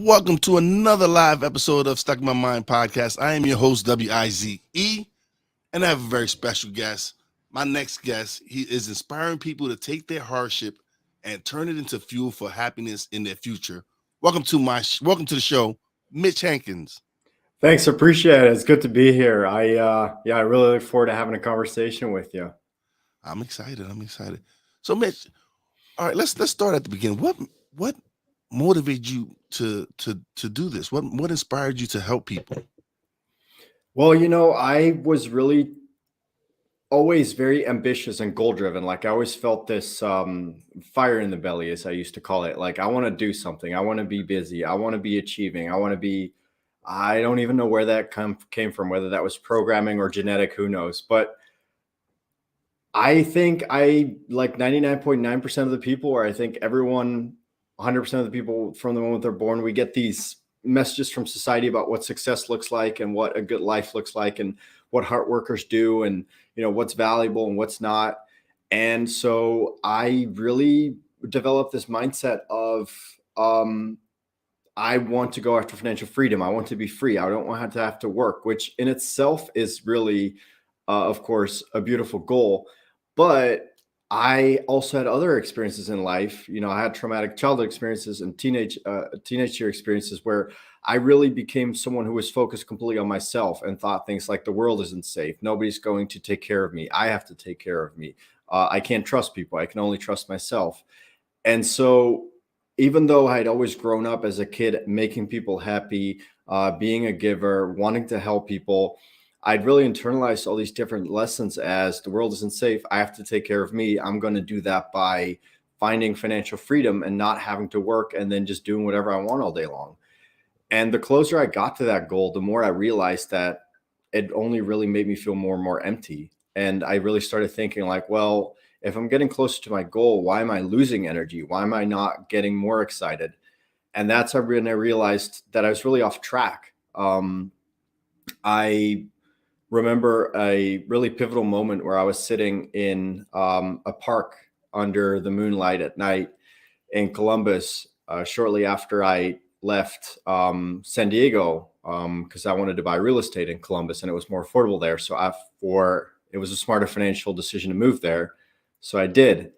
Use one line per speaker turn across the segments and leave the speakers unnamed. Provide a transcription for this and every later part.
Welcome to another live episode of Stuck in My Mind podcast. I am your host, W-I-Z-E, and I have a very special guest. My next guest, he is inspiring people to take their hardship and turn it into fuel for happiness in their future. Welcome to the show, Mitch Hankins.
Thanks, appreciate it. It's good to be here. I really look forward to having a conversation with you.
I'm excited. So, Mitch, all right, let's start at the beginning. What motivated you to do this? What inspired you to help people?
Well, I was really always very ambitious and goal driven. Like I always felt this fire in the belly, as I used to call it. Like I want to do something. I want to be busy. I want to be achieving. I don't even know where that came from, whether that was programming or genetic, who knows. But I think I like 99.9% of the people, or I think everyone, 100% of the people from the moment they're born, we get these messages from society about what success looks like and what a good life looks like and what hard workers do and, what's valuable and what's not. And so I really developed this mindset of, I want to go after financial freedom. I want to be free. I don't want to have to work, which in itself is really, of course, a beautiful goal. But I also had other experiences in life. I had traumatic childhood experiences and teenage year experiences where I really became someone who was focused completely on myself and thought things like the world isn't safe. Nobody's going to take care of me. I have to take care of me. I can't trust people. I can only trust myself. And so even though I'd always grown up as a kid, making people happy, being a giver, wanting to help people, I'd really internalized all these different lessons as the world isn't safe. I have to take care of me. I'm going to do that by finding financial freedom and not having to work and then just doing whatever I want all day long. And the closer I got to that goal, the more I realized that it only really made me feel more and more empty. And I really started thinking like, well, if I'm getting closer to my goal, why am I losing energy? Why am I not getting more excited? And that's when I realized that I was really off track. I remember a really pivotal moment where I was sitting in a park under the moonlight at night in Columbus shortly after I left San Diego because I wanted to buy real estate in Columbus and it was more affordable there. So it was a smarter financial decision to move there. So I did.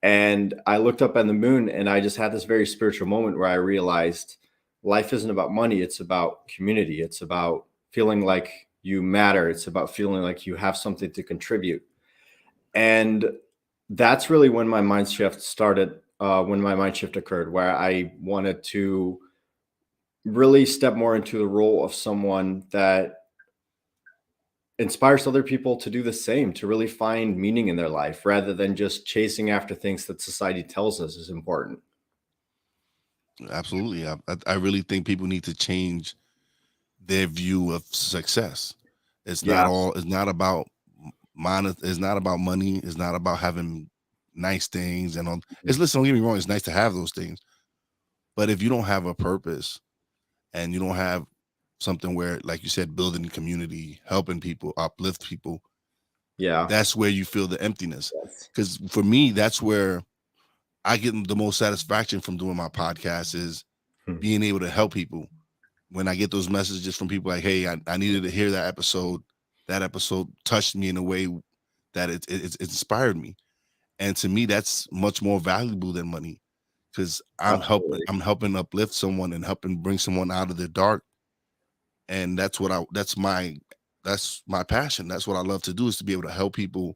And I looked up at the moon and I just had this very spiritual moment where I realized life isn't about money. It's about community. It's about feeling like you matter. It's about feeling like you have something to contribute. And that's really when my mind shift started, when my mind shift occurred, where I wanted to really step more into the role of someone that inspires other people to do the same, to really find meaning in their life rather than just chasing after things that society tells us is important.
Absolutely. I really think people need to change their view of success. It's not about money. It's not about having nice things and all. Listen, don't get me wrong. It's nice to have those things, but if you don't have a purpose and you don't have something where, like you said, building community, helping people, uplift people, that's where you feel the emptiness. Because for me, that's where I get the most satisfaction from doing my podcast is being able to help people. When I get those messages from people like, hey, I needed to hear that episode touched me in a way that it inspired me. And to me, that's much more valuable than money because I'm helping uplift someone and helping bring someone out of their dark. And that's my passion. That's what I love to do, is to be able to help people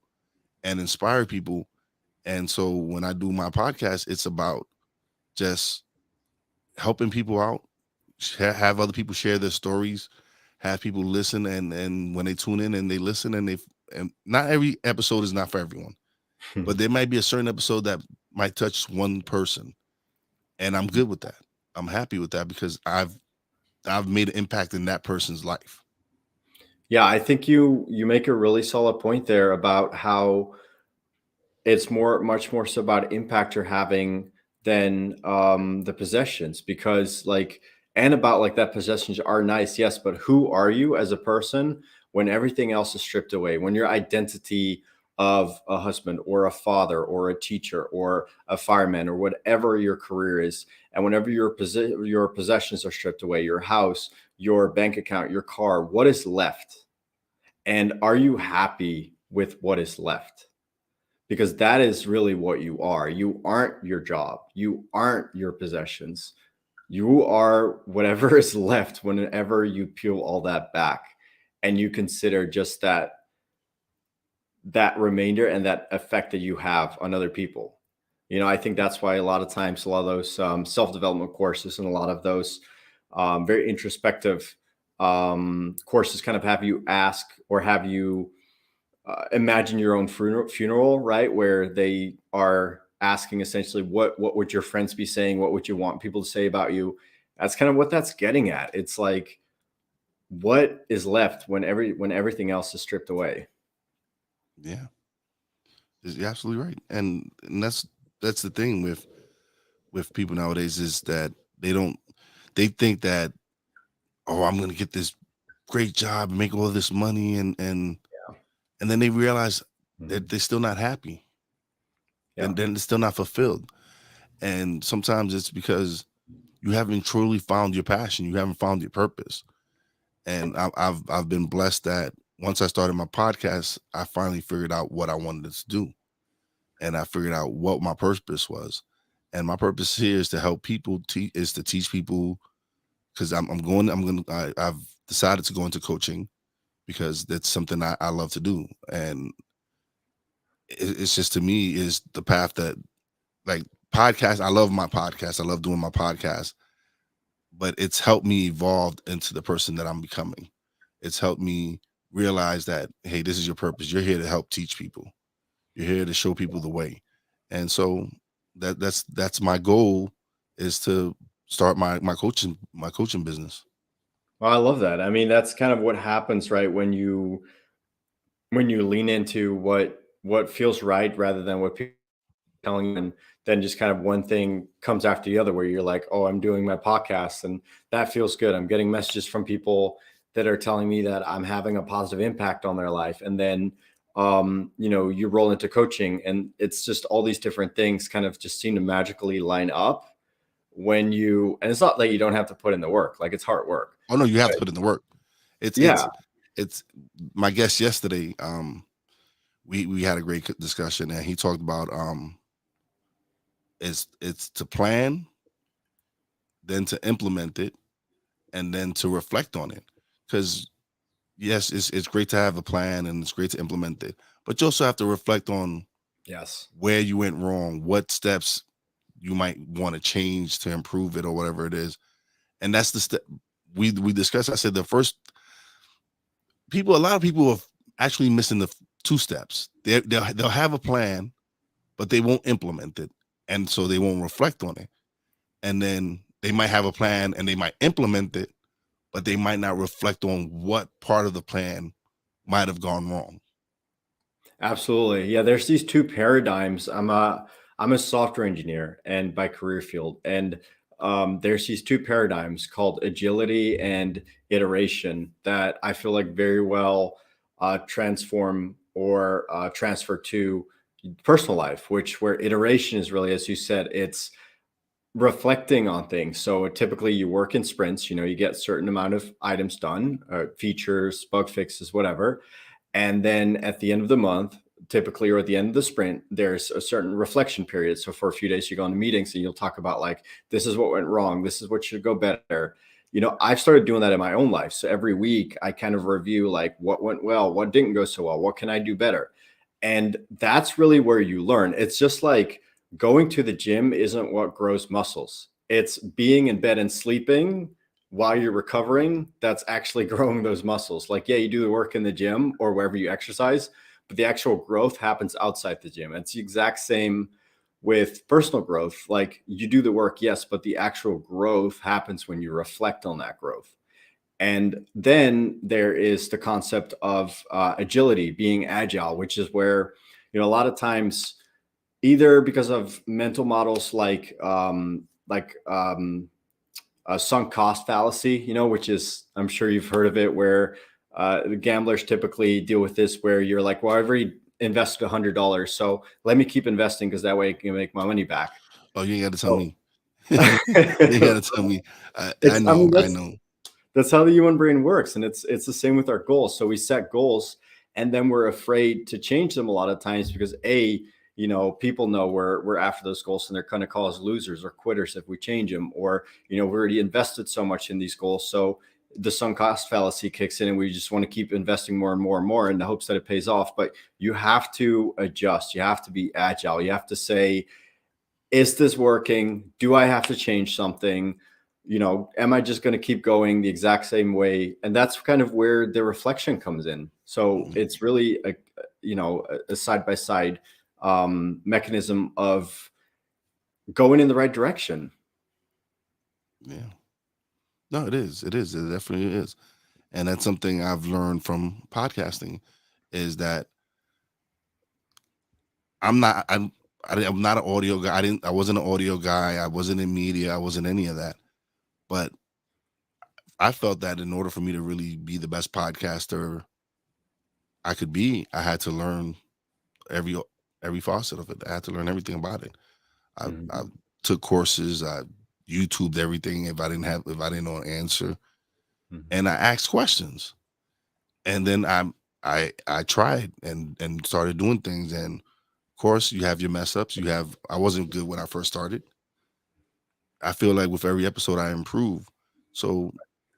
and inspire people. And so when I do my podcast, it's about just helping people out, have other people share their stories, have people listen, and when they tune in and they listen, and not every episode is not for everyone, but there might be a certain episode that might touch one person, and I'm good with that. I'm happy with that because I've made an impact in that person's life.
Yeah, I think you make a really solid point there about how it's much more so about impact you're having than the possessions, because like, and about like that possessions are nice, yes, but who are you as a person when everything else is stripped away, when your identity of a husband or a father or a teacher or a fireman or whatever your career is, and whenever your possessions are stripped away, your house, your bank account, your car, what is left? And are you happy with what is left? Because that is really what you are. You aren't your job. You aren't your possessions. You are whatever is left whenever you peel all that back and you consider just that remainder and that effect that you have on other people. You know, I think that's why a lot of times a lot of those self-development courses and a lot of those very introspective courses kind of have you ask or have you imagine your own funeral, right? Where they are asking essentially, what would your friends be saying? What would you want people to say about you? That's kind of what that's getting at. It's like, what is left when everything else is stripped away?
Yeah, you're absolutely right, and that's the thing with people nowadays is that they don't they think that, oh, I'm gonna get this great job and make all this money, and then they realize that
Mhm.
they're still not happy,
Yeah,
and then they're still not fulfilled. And sometimes it's because you haven't truly found your passion, you haven't found your purpose. And I've been blessed that once I started my podcast, I finally figured out what I wanted to do, and I figured out what my purpose was. And my purpose here is to help people, is to teach people, because I've decided to go into coaching because that's something I love to do, and it's just, to me, is the path that, like, podcast. I love my podcast. I love doing my podcast, but it's helped me evolve into the person that I'm becoming. It's helped me realize that, hey, this is your purpose. You're here to help teach people. You're here to show people the way. And so that's my goal, is to start my coaching business.
well, I love that. I mean, that's kind of what happens, right? When you lean into what feels right rather than what people are telling you, and then just kind of one thing comes after the other, where you're like, oh, I'm doing my podcast and that feels good. I'm getting messages from people that are telling me that I'm having a positive impact on their life. And then you know, you roll into coaching and it's just all these different things kind of just seem to magically line up when you, and it's not like you don't have to put in the work, like it's hard work.
Oh no, you have
But
to put in the work. It's
yeah,
it's it's my guest yesterday. We had a great discussion, and he talked about, it's to plan, then to implement it, and then to reflect on it. Because yes, it's great to have a plan and it's great to implement it, but you also have to reflect on
yes,
where you went wrong, what steps you might want to change to improve it, or whatever it is. And that's the step we discussed. I said the first a lot of people are actually missing the two steps. They'll have a plan, but they won't implement it, and so they won't reflect on it. And then they might have a plan and they might implement it, but they might not reflect on what part of the plan might have gone wrong.
absolutely. Yeah, there's these two paradigms. I'm a software engineer and by career field, and there's these two paradigms called agility and iteration that I feel like very well transform or transfer to personal life, which where iteration is really, as you said, it's reflecting on things. So typically you work in sprints, you know, you get certain amount of items done, features, bug fixes, whatever. And then at the end of the month, typically, or at the end of the sprint, there's a certain reflection period. So for a few days, you go into meetings and you'll talk about like, this is what went wrong. This is what should go better. You know, I've started doing that in my own life. So every week I kind of review like what went well, what didn't go so well, what can I do better? And that's really where you learn. It's just like going to the gym isn't what grows muscles. It's being in bed and sleeping while you're recovering, that's actually growing those muscles. Like, yeah, you do the work in the gym or wherever you exercise, but the actual growth happens outside the gym. It's the exact same with personal growth. Like, you do the work, yes, but the actual growth happens when you reflect on that growth. And then there is the concept of agility, being agile, which is where, a lot of times, either because of mental models like a sunk cost fallacy, which is, I'm sure you've heard of it, where the gamblers typically deal with this, where you're like, well, I've already invested $100, so let me keep investing because that way I can make my money back.
Oh, you ain't got to tell
So
me. You ain't got to tell me. I
I
know.
mean,
I know.
that's how the human brain works, and it's the same with our goals. So we set goals, and then we're afraid to change them a lot of times because people know we're after those goals, and they're going to call us losers or quitters if we change them, or we already invested so much in these goals. So the sunk cost fallacy kicks in, and we just want to keep investing more and more and more in the hopes that it pays off. But you have to adjust. You have to be agile. You have to say, is this working? Do I have to change something? Am I just going to keep going the exact same way? And that's kind of where the reflection comes in. So
Mhm.
it's really a side by side mechanism of going in the right direction.
Yeah. No, it is. It is. It definitely is. And that's something I've learned from podcasting is that I'm not I'm not an audio guy. I wasn't an audio guy. I wasn't in media. I wasn't any of that. But I felt that in order for me to really be the best podcaster I could be, I had to learn every every facet of it. I had to learn everything about it. I
Mhm.
took courses. I YouTubed everything if I didn't know an answer,
Mhm.
and I asked questions. And then I tried and started doing things. And of course, you have your mess ups. I wasn't good when I first started. I feel like with every episode, I improve. So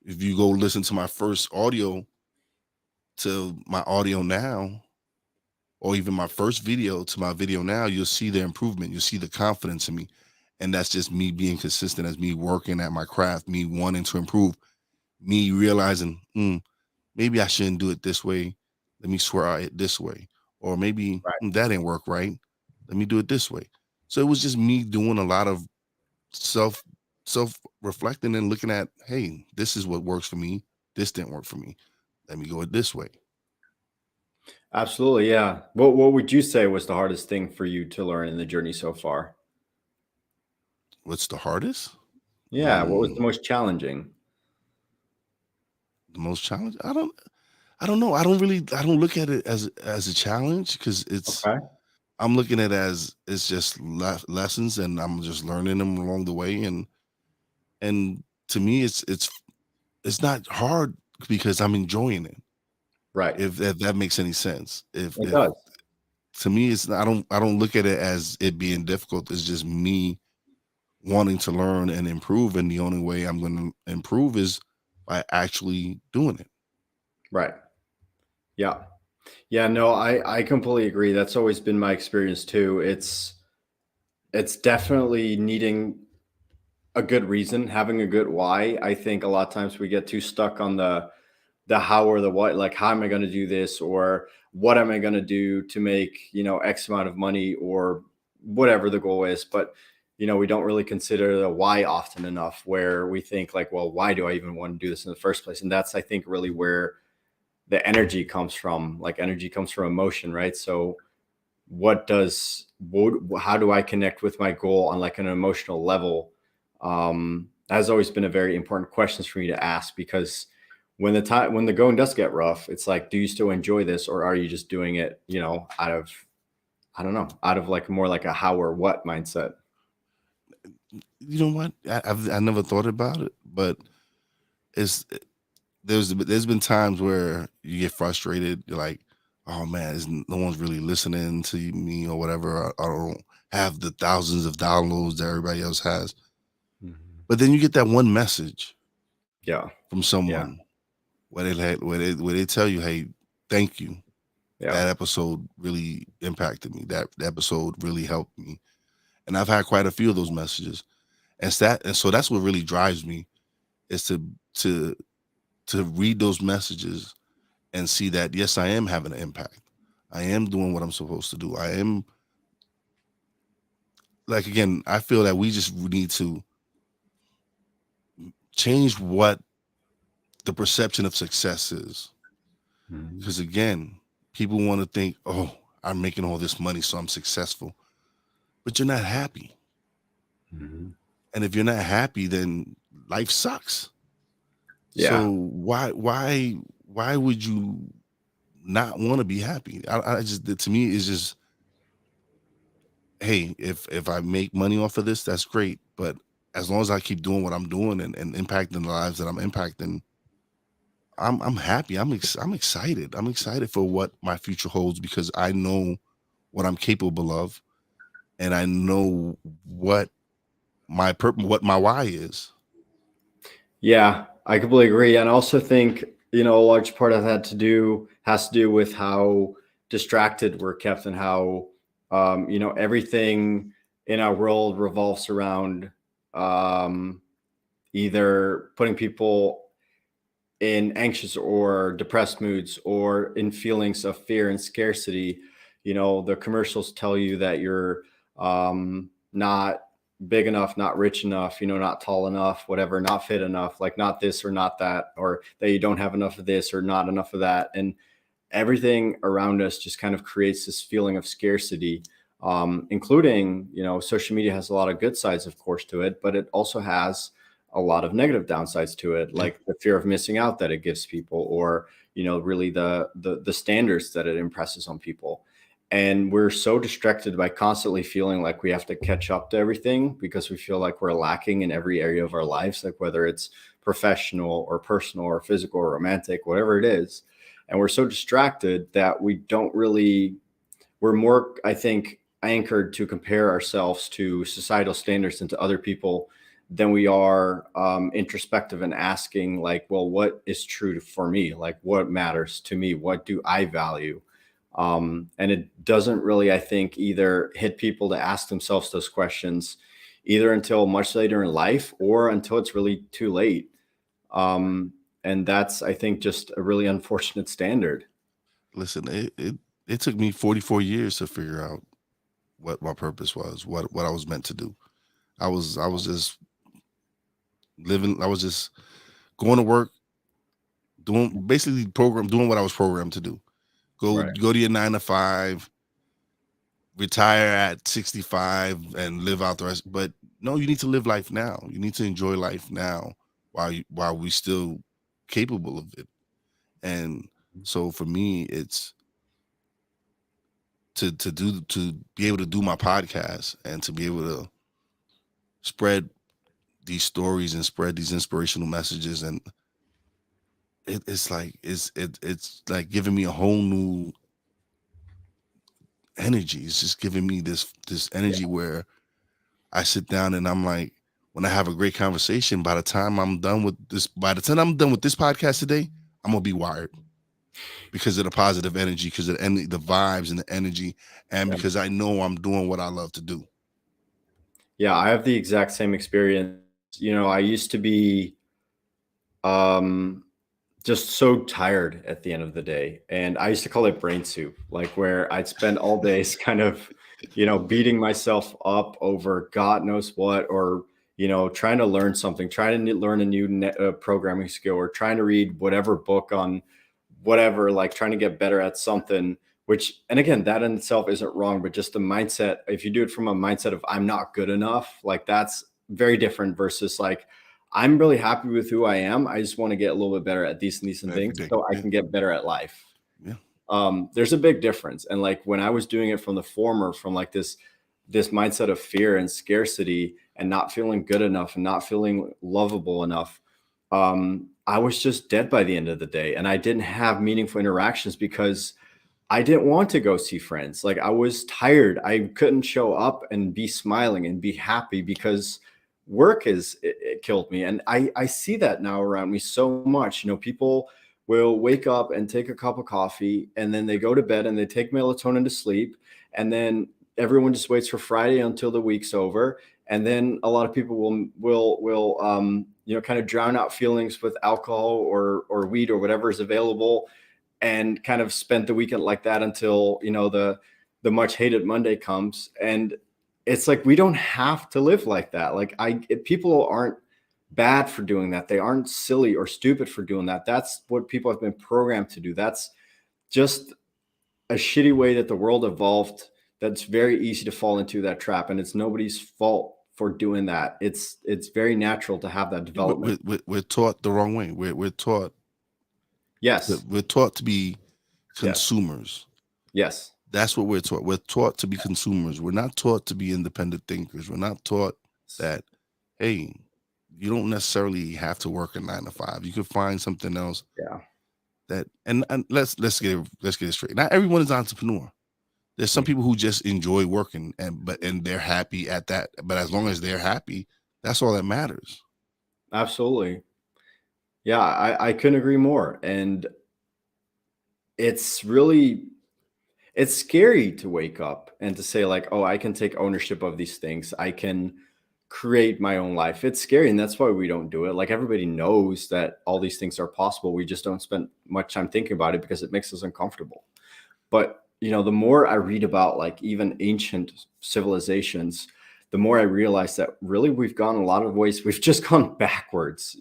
if you go listen to my first audio to my audio now, or even my first video to my video now, you'll see the improvement. You'll see the confidence in me. And that's just me being consistent, as me working at my craft, me wanting to improve, me realizing, maybe I shouldn't do it this way. Let me swear at it this way. Or maybe
Right.
that didn't work right. Let me do it this way. So it was just me doing a lot of self self reflecting and looking at, hey, this is what works for me. This didn't work for me. Let me go it this way.
Absolutely. Yeah. What would you say was the hardest thing for you to learn in the journey so far?
What's the hardest?
Yeah. What was
Mm,
the most challenging?
the most challenge? I don't know. I don't look at it as a challenge because
Okay.
I'm looking at it as it's just lessons, and I'm just learning them along the way. And to me, it's not hard because I'm enjoying it.
Right.
If that makes any sense.
It
If
does.
to me, it's I don't look at it as it being difficult. It's just me wanting to learn and improve, and the only way I'm going to improve is by actually doing it.
Right. Yeah. Yeah, no, I completely agree. That's always been my experience too. It's definitely needing a good reason, having a good why. I think a lot of times we get too stuck on the how or the what, like how am I going to do this, or what am I going to do to make, X amount of money, or whatever the goal is. But we don't really consider the why often enough, where we think like, well, why do I even want to do this in the first place? And that's, I think, really where the energy comes from. Like, energy comes from emotion, right? So how do I connect with my goal on like an emotional level? Has always been a very important questions for me to ask, because when the going does get rough, it's like, do you still enjoy this, or are you just doing it, out of, I don't know, out of like more like a how or what mindset?
You know what? I never thought about it, but it's there's been times where you get frustrated. You're like, oh man, no one's really listening to me or whatever. I don't have the thousands of downloads that everybody else has.
Mhm.
But then you get that one message
Yeah.
from
Yeah.
someone where they tell you, hey, thank you.
Yeah.
That episode really impacted me. That episode really helped me. And I've had quite a few of those messages. And so that's what really drives me is to read those messages and see that, yes, I am having an impact. I am doing what I'm supposed to do. I am, like, again, I feel that we just need to change what the perception of success is.
Mhm.
Because again, people want to think, oh, I'm making all this money, so I'm successful. But you're not happy.
Mhm.
And if you're not happy, then life sucks.
Yeah.
So why would you not want to be happy? I just, to me, it's just, hey, if I make money off of this, that's great. But as long as I keep doing what I'm doing and impacting the lives that I'm impacting, I'm happy. I'm excited. I'm excited for what my future holds because I know what I'm capable of, and I know what what my why is.
Yeah, I completely agree. And I also think, a large part of that has to do with how distracted we're kept and how, everything in our world revolves around um, either putting people in anxious or depressed moods or in feelings of fear and scarcity. The commercials tell you that you're not big enough, not rich enough, not tall enough, whatever, not fit enough, like not this or not that, or that you don't have enough of this or not enough of that. And everything around us just kind of creates this feeling of scarcity, including, social media has a lot of good sides, of course, to it, but it also has a lot of negative downsides to it,
Yeah.
like the fear of missing out that it gives people, or, really the standards that it impresses on people. And we're so distracted by constantly feeling like we have to catch up to everything because we feel like we're lacking in every area of our lives, like whether it's professional or personal or physical or romantic, whatever it is. And we're so distracted that we're more, I think, anchored to compare ourselves to societal standards and to other people than we are introspective and asking, like, well, what is true for me? Like, what matters to me? What do I value? And it doesn't really, I think, either hit people to ask themselves those questions either until much later in life or until it's really too late. Um, and that's, I think, just a really unfortunate standard.
Listen, it took me 44 years to figure out what my purpose was, what I was meant to do. I was just living. I was just going to work, doing basically doing what I was programmed to do.
Right.
Go to your 9 to 5, retire at 65, and live out the rest. But no, you need to live life now. You need to enjoy life now while we still capable of it. And so for me, it's to be able to do my podcast and to be able to spread these stories and spread these inspirational messages, and it's like giving me a whole new energy. It's just giving me this
Yeah.
energy where I sit down and I'm like, when I have a great conversation, by the time I'm done with this podcast today, I'm gonna be wired because of the positive energy, because of the vibes and the energy, and
Yeah.
because I know I'm doing what I love to do.
Yeah, I have the exact same experience. I used to be um just so tired at the end of the day. And I used to call it brain soup, like where I'd spend all days kind of, beating myself up over God knows what, or, trying to learn something, trying to learn a new programming skill, or trying to read whatever book on whatever, like trying to get better at something, which, and again, that in itself isn't wrong, but just the mindset, if you do it from a mindset of I'm not good enough, like that's very different versus like, I'm really happy with who I am. I just want to get a little bit better at these and these and
Every
things
day.
so I
Yeah.
can get better at life.
Yeah.
There's a big difference. And like when I was doing it from the former, from like this mindset of fear and scarcity and not feeling good enough and not feeling lovable enough, I was just dead by the end of the day. And I didn't have meaningful interactions because I didn't want to go see friends. Like I was tired. I couldn't show up and be smiling and be happy because it killed me. And I see that now around me so much. People will wake up and take a cup of coffee and then they go to bed and they take melatonin to sleep. And then everyone just waits for Friday until the week's over. And then a lot of people will kind of drown out feelings with alcohol or weed or whatever is available, and kind of spent the weekend like that until, the much hated Monday comes. And it's like, we don't have to live like that. Like, people aren't bad for doing that. They aren't silly or stupid for doing that. That's what people have been programmed to do. That's just a shitty way that the world evolved. That's very easy to fall into that trap, and it's nobody's fault for doing that. It's very natural to have that development.
We're taught the wrong way. We're taught.
Yes.
We're taught to be
Yes.
consumers.
Yes.
That's what we're taught. We're taught to be consumers. We're not taught to be independent thinkers. We're not taught that, hey, you don't necessarily have to work a 9 to 5. You could find something else.
Yeah.
That and let's get it straight. Not everyone is an entrepreneur. There's some people who just enjoy working and they're happy at that. But as long as they're happy, that's all that matters.
Absolutely. Yeah, I couldn't agree more. And it's scary to wake up and to say, like, oh, I can take ownership of these things. I can create my own life. It's scary. And that's why we don't do it. Like, everybody knows that all these things are possible. We just don't spend much time thinking about it because it makes us uncomfortable. But, the more I read about, like, even ancient civilizations, the more I realize that really we've gone a lot of ways. We've just gone backwards,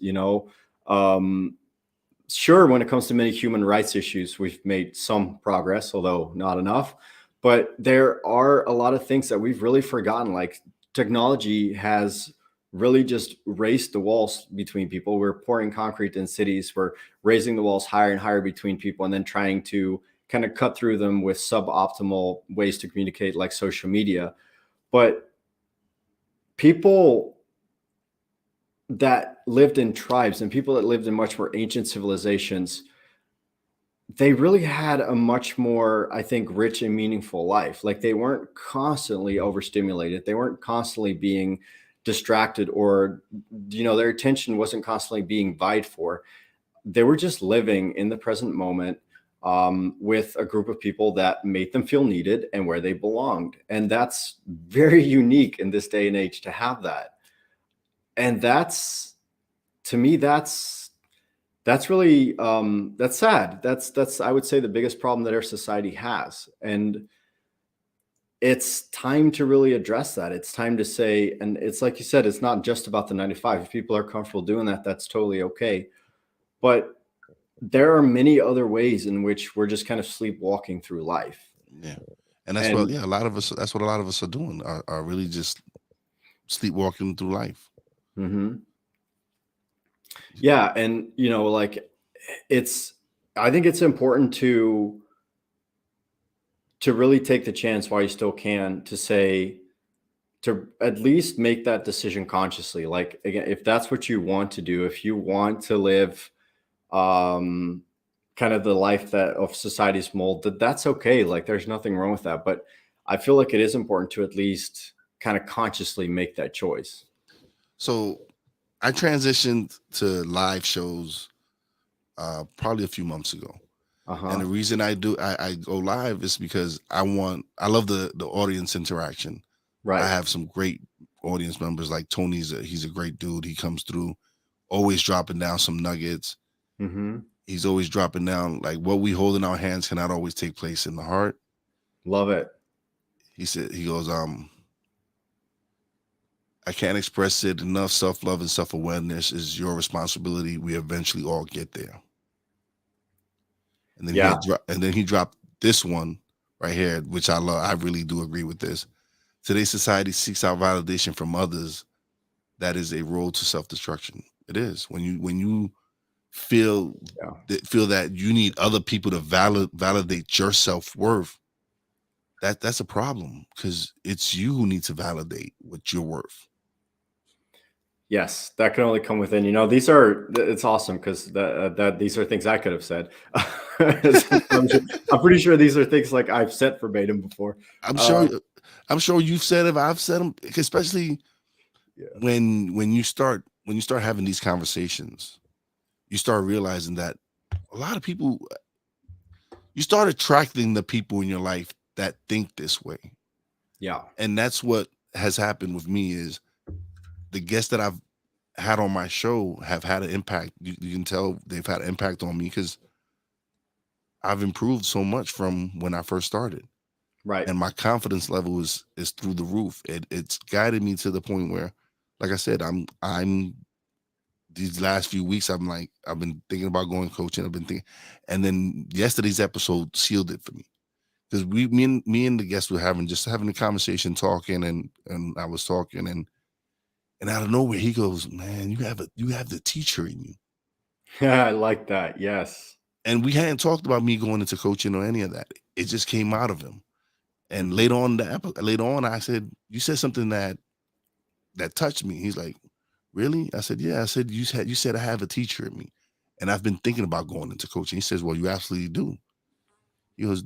Sure, when it comes to many human rights issues, we've made some progress, although not enough. But there are a lot of things that we've really forgotten. Like, technology has really just raised the walls between people. We're pouring concrete in cities. We're raising the walls higher and higher between people, and then trying to kind of cut through them with suboptimal ways to communicate, like social media. But people that lived in tribes and people that lived in much more ancient civilizations, they really had a much more, I think, rich and meaningful life. Like, they weren't constantly overstimulated. They weren't constantly being distracted, or, their attention wasn't constantly being vied for. They were just living in the present moment, with a group of people that made them feel needed and where they belonged. And that's very unique in this day and age to have that. And to me, that's really, that's sad. That's, I would say, the biggest problem that our society has. And it's time to really address that. It's time to say, and it's like you said, it's not just about the 9 to 5. If people are comfortable doing that, that's totally okay. But there are many other ways in which we're just kind of sleepwalking through life.
Yeah. And that's what, a lot of us, that's what a lot of us are doing, are really just sleepwalking through life.
Mm-hmm. Yeah. And, like, I think it's important to really take the chance while you still can, to at least make that decision consciously. Like, again, if that's what you want to do, if you want to live, kind of the life that of society's mold, that's okay. Like, there's nothing wrong with that. But I feel like it is important to at least kind of consciously make that choice.
So I transitioned to live shows probably a few months ago. And the reason I go live is because I love the audience interaction.
Right.
I have some great audience members, like Tony's he's a great dude. He comes through, always dropping down some nuggets.
Mm-hmm.
He's always dropping down, like, what we hold in our hands cannot always take place in the heart.
Love it.
He goes, I can't express it enough. Self-love and self-awareness is your responsibility. We eventually all get there. And then he dropped this one right here, which I love. I really do agree with this. Today's society seeks out validation from others. That is a road to self-destruction. It is. When you feel that you need other people to validate your self-worth, that's a problem, because it's you who need to validate what you're worth.
Yes, that can only come within. It's awesome, because that these are things I could have said. I'm pretty sure these are things, like, I've said verbatim before.
I'm sure you've said it. I've said them, especially when you start having these conversations, you start realizing that a lot of people, you start attracting the people in your life that think this way.
Yeah.
And that's what has happened with me, is the guests that I've had on my show have had an impact. You can tell they've had an impact on me because I've improved so much from when I first started,
Right.
and my confidence level is through the roof. It's guided me to the point where, like I said, I'm these last few weeks I'm like I've been thinking about going coaching. I've been thinking, and then yesterday's episode sealed it for me because me and the guests were having a conversation, talking, and I was talking, and out of nowhere he goes, "Man, you have the teacher in you."
I like that. Yes.
And we hadn't talked about me going into coaching or any of that. It just came out of him. And
Mhm.
later on, I said, "You said something that touched me." He's like, "Really?" I said, "Yeah." I said, You said I have a teacher in me, and I've been thinking about going into coaching." He says, "Well, you absolutely do." He goes,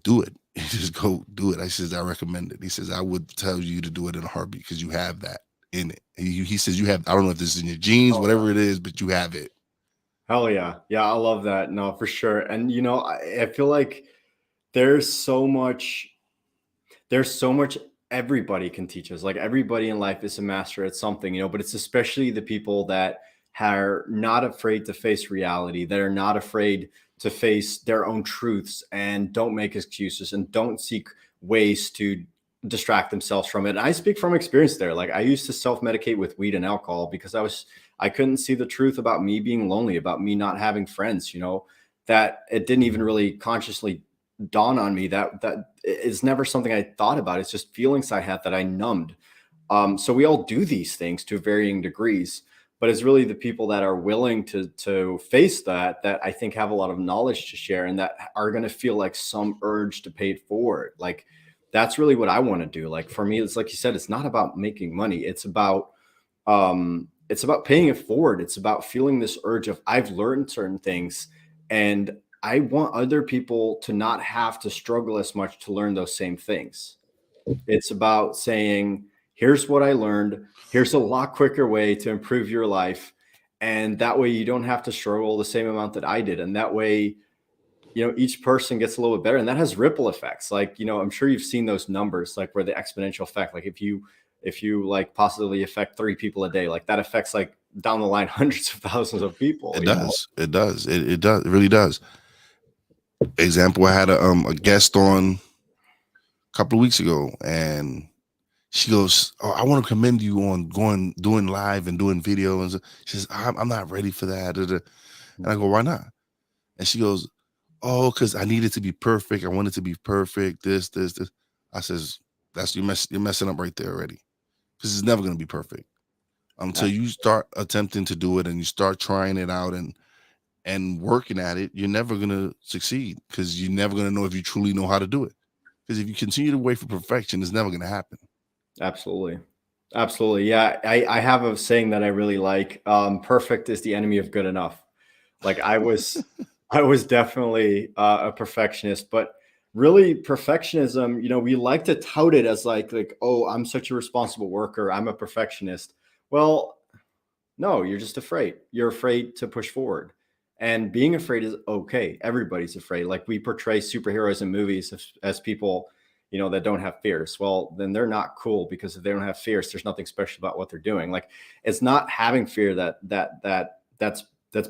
"Do it." He just go do it. I says, "I recommend it." He says, "I would tell you to do it in a heartbeat because you have that in it." He says, "You have. I don't know if this is in your genes,
Oh, yeah.
whatever it is, but you have it."
Hell yeah. Yeah, I love that. No, for sure. And I feel like there's so much there's so much everybody can teach us. Like everybody in life is a master at something, but it's especially the people that are not afraid to face reality, that are not afraid to face their own truths and don't make excuses and don't seek ways to distract themselves from it. And I speak from experience there. Like I used to self-medicate with weed and alcohol because I couldn't see the truth about me being lonely, about me not having friends, that it didn't even really consciously dawn on me that is never something I thought about. It's just feelings I had that I numbed. So we all do these things to varying degrees, but it's really the people that are willing to face that I think have a lot of knowledge to share and that are going to feel like some urge to pay it forward. Like that's really what I want to do. Like for me, it's like you said, it's not about making money. It's about paying it forward. It's about feeling this urge of I've learned certain things and I want other people to not have to struggle as much to learn those same things. It's about saying, here's what I learned. Here's a lot quicker way to improve your life. And that way you don't have to struggle the same amount that I did. And that way, each person gets a little bit better. And that has ripple effects. Like, I'm sure you've seen those numbers, like where the exponential effect, like if you like positively affect 3 people a day, like that affects like down the line hundreds of thousands of people,
It does. It does. It does. It really does. Example, I had a guest on a couple of weeks ago, and she goes, "Oh, I want to commend you on doing live and doing video." And she says, I'm not ready for that. And I go, "Why not?" And she goes, "Oh, because I need it to be perfect. I want it to be perfect. This." I says, you're messing up right there already. Because it's never gonna be perfect until you start attempting to do it and you start trying it out and working at it. You're never gonna succeed because you're never gonna know if you truly know how to do it. Because if you continue to wait for perfection, it's never gonna happen.
Absolutely. Absolutely. Yeah. I have a saying that I really like. Perfect is the enemy of good enough. Like I was definitely a perfectionist, but really perfectionism, we like to tout it as like, oh, I'm such a responsible worker. I'm a perfectionist. Well, no, you're just afraid. You're afraid to push forward. And being afraid is okay. Everybody's afraid. Like we portray superheroes in movies as people, that don't have fears. Well, then they're not cool because if they don't have fears, there's nothing special about what they're doing. Like it's not having fear that's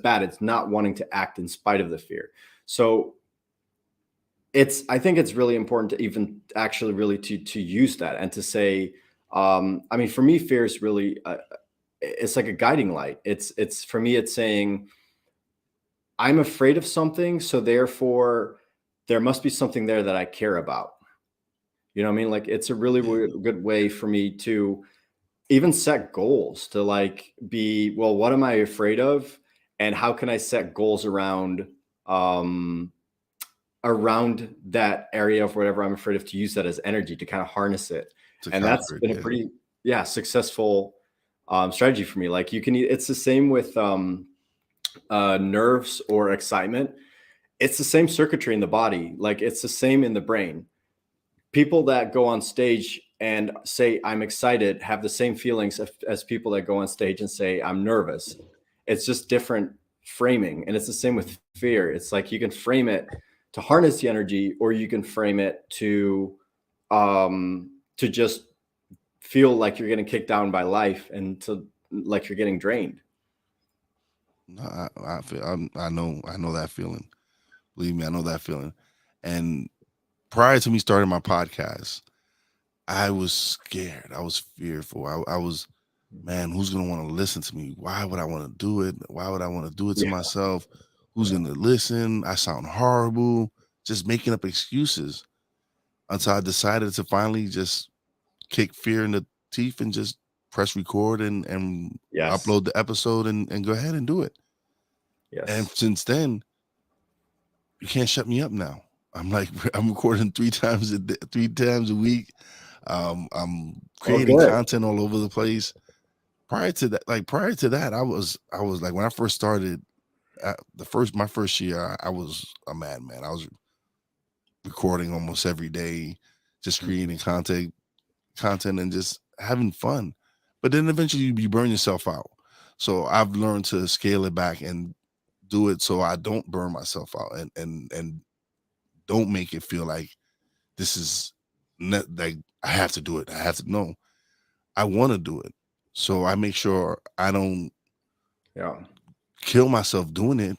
bad. It's not wanting to act in spite of the fear. So I think it's really important to even actually really to use that and to say, I mean, for me, fear is really it's like a guiding light. It's for me, it's saying I'm afraid of something, so therefore there must be something there that I care about. You know what I mean? Like it's a really
Yeah.
good way for me to even set goals to like be, well, what am I afraid of? And how can I set goals um around that area of whatever I'm afraid of to use that as energy to kind of harness it.
To
And that's
conquer it.
been a
Yeah.
pretty, yeah, successful strategy for me. Like it's the same with nerves or excitement. It's the same circuitry in the body. Like it's the same in the brain. People that go on stage and say, I'm excited, have the same feelings as people that go on stage and say, I'm nervous. It's just different framing. And it's the same with fear. It's like you can frame it to harness the energy, or you can frame it to just feel like you're getting kicked down by life and to like you're getting drained.
No, I feel I know that feeling. Believe me, I know that feeling. And prior to me starting my podcast, I was scared. I was fearful. I was, man, who's gonna want to listen to me? Why would I want to do it? Why would I want to do it to
Yeah.
myself? Who's
Yeah.
gonna listen? I sound horrible. Just making up excuses until I decided to finally just kick fear in the teeth and just press record and
Yes.
upload the episode and go ahead and do it. And
Yes.
since then, you can't shut me up now. I'm like I'm recording 3 times a week. I'm
Oh,
creating
good.
content all over the place. Prior to that, I was like when I first started my first year, I was a madman. I was recording almost every day, just creating content and just having fun. But then eventually you burn yourself out. So I've learned to scale it back and do it so I don't burn myself out and don't make it feel like this is like I have to do it. I have to know. I want to do it. So I make sure I don't
Yeah.
kill myself doing it and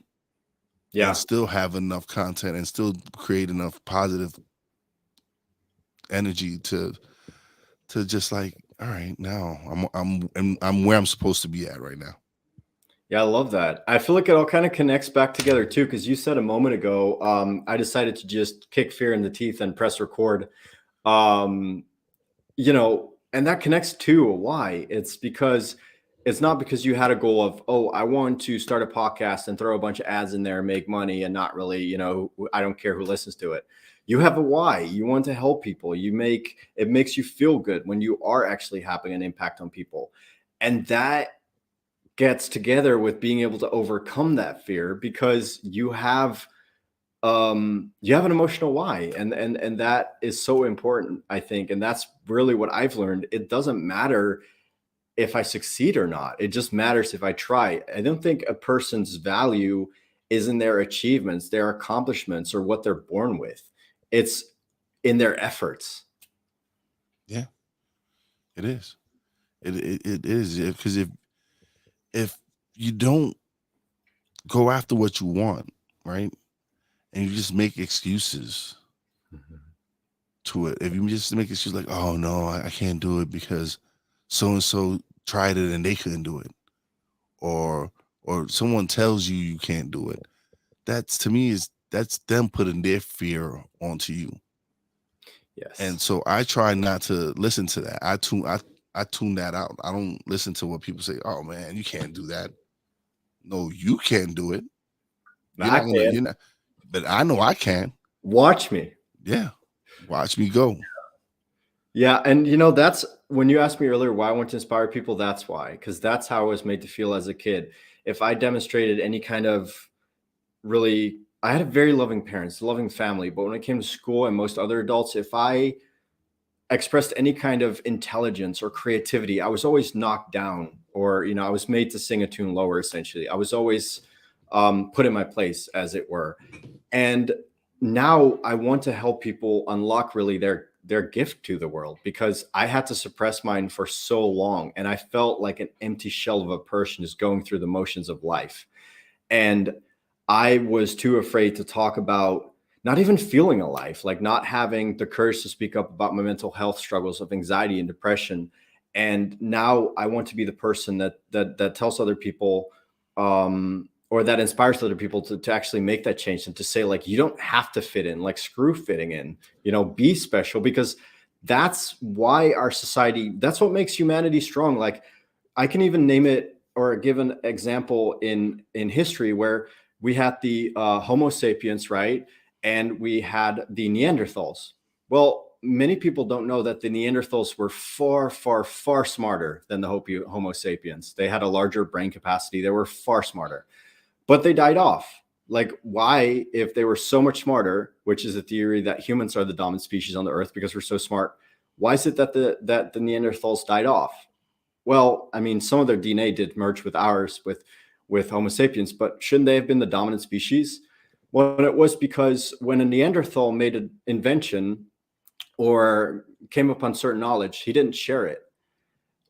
Yeah.
still have enough content and still create enough positive energy to just like, all right, now I'm where I'm supposed to be at right now.
Yeah, I love that. I feel like it all kind of connects back together too, because you said a moment ago, I decided to just kick fear in the teeth and press record. Um, and that connects to why. It's because it's not because you had a goal of, oh, I want to start a podcast and throw a bunch of ads in there and make money and not really, I don't care who listens to it. You have a why. You want to help people. It makes you feel good when you are actually having an impact on people. And that gets together with being able to overcome that fear because you have an emotional why, and that is so important, I think. And that's really what I've learned. It doesn't matter if I succeed or not. It just matters if I try. I don't think a person's value is in their achievements, their accomplishments, or what they're born with. It's in their efforts.
Yeah, it is. It is because if you don't go after what you want, right, and you just make excuses to it, if you just make excuses like, oh no, I can't do it because so and so tried it and they couldn't do it, or someone tells you you can't do it, that's to me is that's them putting their fear onto you. And
Yes.
so I try not to listen to that. I tune that out. I don't listen to what people say. Oh man, you can't do that. No, you can't do it.
I can.
You're not, but I know I can.
Watch me.
Yeah. Watch me go.
Yeah, and that's when you asked me earlier why I want to inspire people, that's why, because that's how I was made to feel as a kid. If I demonstrated any kind of really, I had a very loving parents, loving family, but when it came to school and most other adults, if I expressed any kind of intelligence or creativity, I was always knocked down, or I was made to sing a tune lower. Essentially, I was always put in my place, as it were. And now I want to help people unlock really their gift to the world, because I had to suppress mine for so long, and I felt like an empty shell of a person just going through the motions of life. And I was too afraid to talk about not even feeling alive, like not having the courage to speak up about my mental health struggles of anxiety and depression. And now I want to be the person that tells other people, or that inspires other people to actually make that change, and to say, like, you don't have to fit in, like, screw fitting in, be special, because that's why our society, that's what makes humanity strong. Like, I can even name it or give an example in history where we had the Homo sapiens, right? And we had the Neanderthals. Well, many people don't know that the Neanderthals were far, far, far smarter than the Homo sapiens. They had a larger brain capacity. They were far smarter, but they died off. Like, why, if they were so much smarter, which is a theory that humans are the dominant species on the earth because we're so smart, why is it that the Neanderthals died off? Well, I mean, some of their DNA did merge with ours, with Homo sapiens, but shouldn't they have been the dominant species? Well, it was because when a Neanderthal made an invention or came upon certain knowledge, he didn't share it.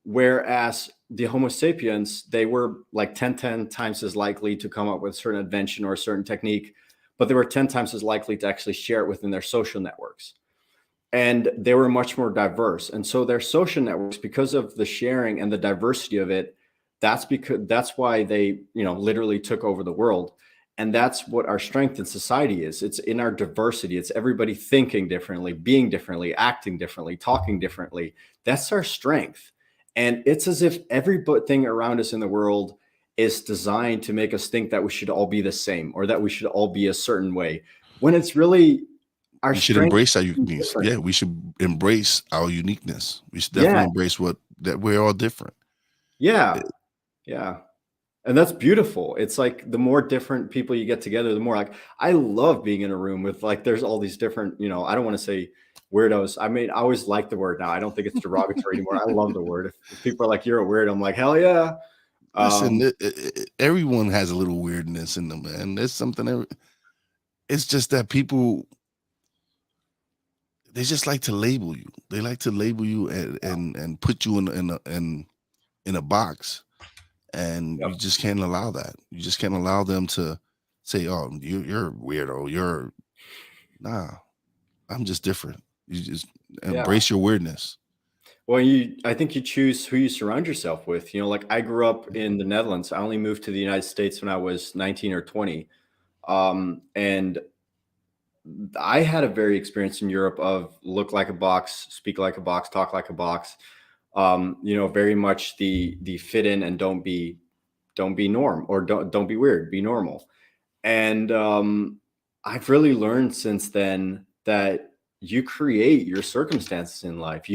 Whereas the Homo sapiens, they were like 10 times as likely to come up with a certain invention or a certain technique, but they were 10 times as likely to actually share it within their social networks. And they were much more diverse. And so their social networks, because of the sharing and the diversity of it, that's why they, literally took over the world. And that's what our strength in society is. It's in our diversity. It's everybody thinking differently, being differently, acting differently, talking differently. That's our strength. And it's as if everything around us in the world is designed to make us think that we should all be the same or that we should all be a certain way, when it's really our
We should
strength
embrace our
is
uniqueness.
different.
Yeah, we should embrace our uniqueness. We should definitely
Yeah,
embrace that we're all different.
yeah, yeah. And that's beautiful. It's like the more different people you get together, the more like I love being in a room with like there's all these different, I don't want to say weirdos. I mean, I always like the word now. I don't think it's derogatory anymore. I love the word. If people are like, you're a weirdo, I'm like, hell yeah.
Listen,
Um,
everyone has a little weirdness in them, man. There's something. It's just that people, they just like to label you. They like to label you and put you in a box, and
yep.
you just can't allow that. You just can't allow them to say, "Oh, you're a weirdo. Nah. I'm just different." You just
Yeah.
embrace your weirdness.
Well, I think you choose who you surround yourself with. Like I grew up in the Netherlands. I only moved to the United States when I was 19 or 20. And I had a very experience in Europe of look like a box, speak like a box, talk like a box. Very much the fit in and don't be norm, or don't be weird, be normal. And I've really learned since then that you create your circumstances in life.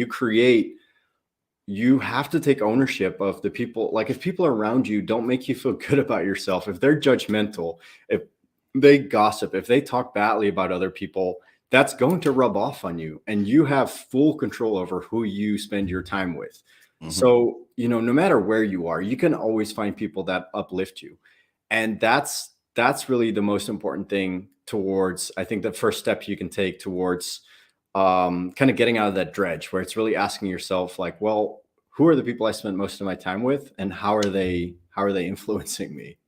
You have to take ownership of the people. Like if people around you don't make you feel good about yourself, if they're judgmental, if they gossip, if they talk badly about other people, that's going to rub off on you. And you have full control over who you spend your time with.
Mhm.
So, no matter where you are, you can always find people that uplift you. And that's really the most important thing towards, I think, the first step you can take towards kind of getting out of that dredge, where it's really asking yourself like, well, who are the people I spend most of my time with, and how are they influencing me?